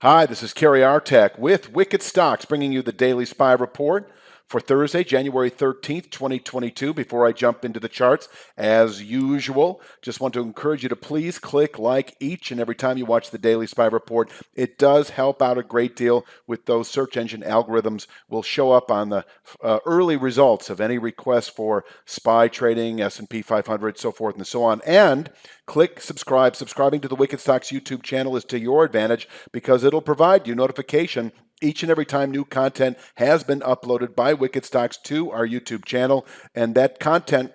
Hi, this is Kerry Artak with Wicked Stocks, bringing you the Daily SPY report for Thursday, January 13th, 2022. Before I jump into the charts, as usual, just want to encourage you to please click like each and every time you watch the Daily SPY report. It does help out a great deal with those search engine algorithms. Will show up on the early results of any request for SPY trading, S&P 500, so forth and so on. And click subscribe. Subscribing to the Wicked Stocks YouTube channel is to your advantage because it'll provide you notification each and every time new content has been uploaded by Wicked Stocks to our YouTube channel, and that content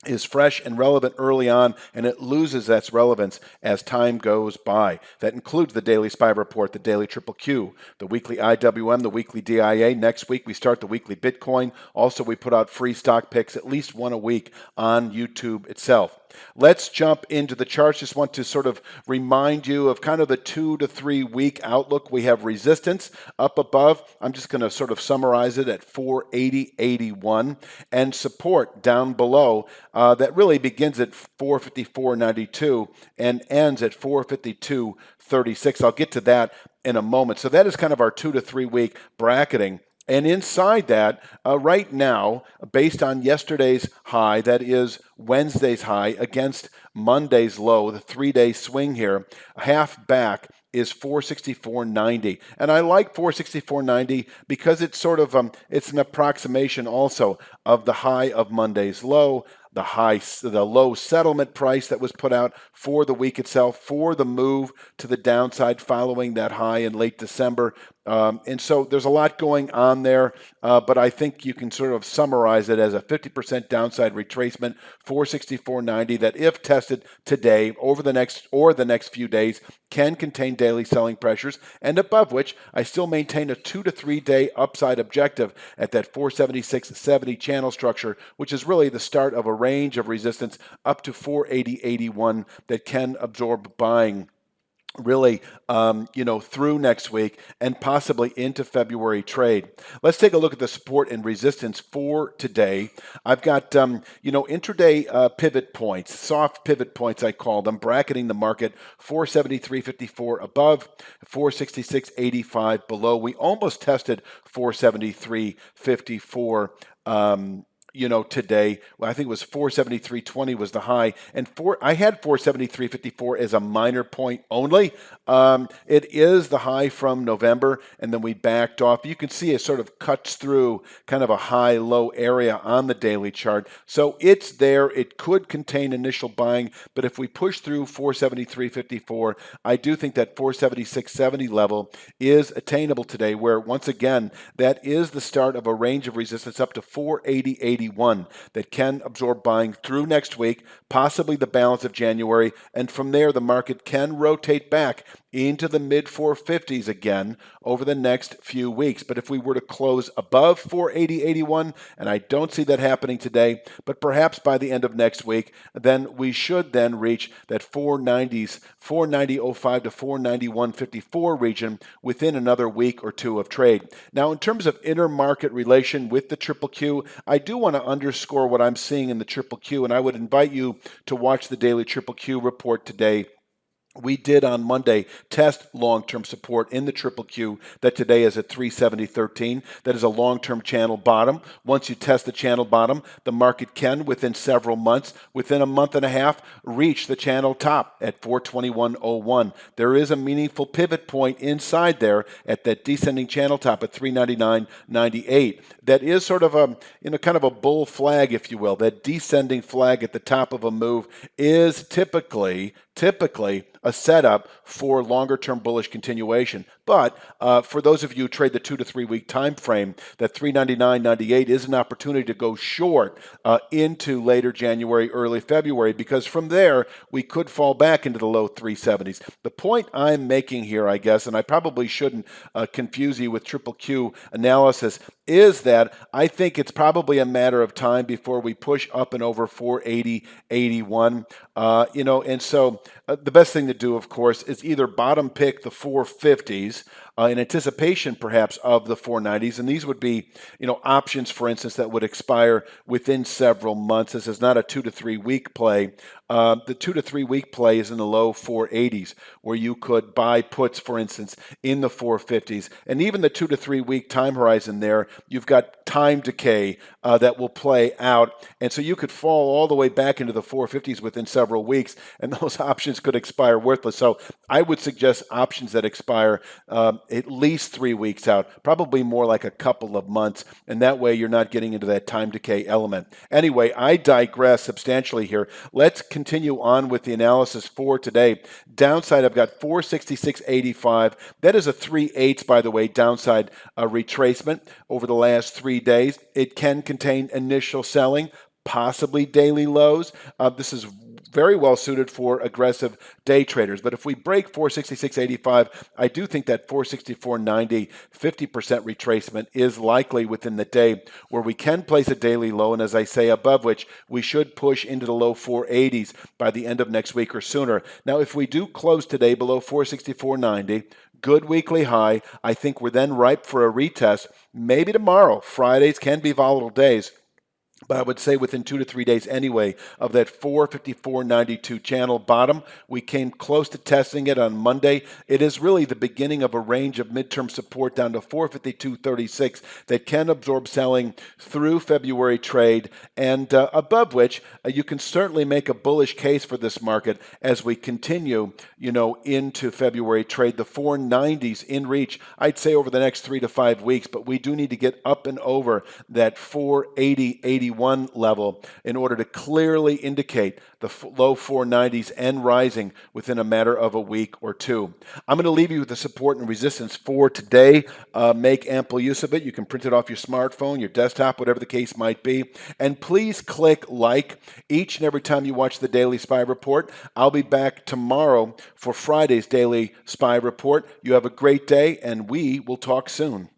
is fresh and relevant early on, and it loses its relevance as time goes by. That includes the Daily SPY report, the Daily Triple Q, the weekly IWM, the weekly DIA. Next week, we start the weekly Bitcoin. Also, we put out free stock picks, at least one a week on YouTube itself. Let's jump into the charts. Just want to sort of remind you of kind of the 2 to 3 week outlook. We have resistance up above. I'm just going to sort of summarize it at 480.81, and support down below that really begins at 454.92 and ends at 452.36. I'll get to that in a moment. So that is kind of our 2 to 3 week bracketing. And inside that, right now, based on yesterday's high, that is Wednesday's high against Monday's low, the 3-day swing here, half back is 464.90. And I like 464.90 because it's sort of it's an approximation also of the high of Monday's low, the low settlement price that was put out for the week itself, for the move to the downside following that high in late December. And so there's a lot going on there, but I think you can sort of summarize it as a 50% downside retracement, 464.90, that if tested today over the next few days can contain daily selling pressures, and above which I still maintain a 2 to 3 day upside objective at that 476.70 channel structure, which is really the start of a range of resistance up to 480.81 that can absorb buying really through next week and possibly into February trade. Let's take a look at the support and resistance for today. I've got intraday pivot points, soft pivot points I call them, bracketing the market 473.54 above, 466.85 below. We almost tested 473.54 today. Well, I think it was 473.20 was the high, and I had 473.54 as a minor point only. It is the high from November, and then we backed off. You can see it sort of cuts through kind of a high-low area on the daily chart. So it's there. It could contain initial buying, but if we push through 473.54, I do think that 476.70 level is attainable today, where once again, that is the start of a range of resistance up to 480.81 that can absorb buying through next week, possibly the balance of January, and from there the market can rotate back into the mid 450s again over the next few weeks. But if we were to close above 480.81, and I don't see that happening today, but perhaps by the end of next week, then we should then reach that 490.05 to 491.54 region within another week or two of trade. Now, in terms of intermarket relation with the Triple Q, I do want to underscore what I'm seeing in the Triple Q, and I would invite you to watch the daily Triple Q report today. We did on Monday test long-term support in the Triple Q that today is at 370.13. That is a long-term channel bottom. Once you test the channel bottom, the market can, within several months, within a month and a half, reach the channel top at 421.01. There is a meaningful pivot point inside there at that descending channel top at 399.98. That is sort of a kind of a bull flag, if you will. That descending flag at the top of a move is typically a setup for longer-term bullish continuation. But for those of you who trade the 2 to 3 week time frame, that 399.98 is an opportunity to go short into later January, early February, because from there we could fall back into the low 370s. The point I'm making here, I guess, and I probably shouldn't confuse you with Triple Q analysis, is that I think it's probably a matter of time before we push up and over 480.81. And so the best thing to do, of course, is either bottom pick the 450s in anticipation perhaps of the 490s. And these would be, options, for instance, that would expire within several months. This is not a 2 to 3 week play. The 2 to 3 week play is in the low 480s, where you could buy puts, for instance, in the 450s. And even the 2 to 3 week time horizon there, you've got time decay that will play out. And so you could fall all the way back into the 450s within several weeks, and those options could expire worthless. So I would suggest options that expire at least 3 weeks out, probably more like a couple of months. And that way you're not getting into that time decay element. Anyway, I digress substantially here. Let's continue on with the analysis for today. Downside, I've got 466.85. That is a 3/8, by the way, downside retracement over the last 3 days. It can contain initial selling, possibly daily lows. This is very well suited for aggressive day traders. But if we break 466.85, I do think that 464.90, 50% retracement is likely within the day, where we can place a daily low, and as I say, above which we should push into the low 480s by the end of next week or sooner. Now, if we do close today below 464.90, good weekly high, I think we're then ripe for a retest. Maybe tomorrow. Fridays can be volatile days. But I would say within 2 to 3 days anyway of that 454.92 channel bottom. We came close to testing it on Monday. It is really the beginning of a range of midterm support down to 452.36 that can absorb selling through February trade, and above which you can certainly make a bullish case for this market as we continue, into February trade. The 490s in reach, I'd say, over the next 3 to 5 weeks, but we do need to get up and over that 480.81 level in order to clearly indicate the low 490s and rising within a matter of a week or two. I'm going to leave you with the support and resistance for today. Make ample use of it. You can print it off your smartphone, your desktop, whatever the case might be. And please click like each and every time you watch the Daily SPY Report. I'll be back tomorrow for Friday's Daily SPY Report. You have a great day, and we will talk soon.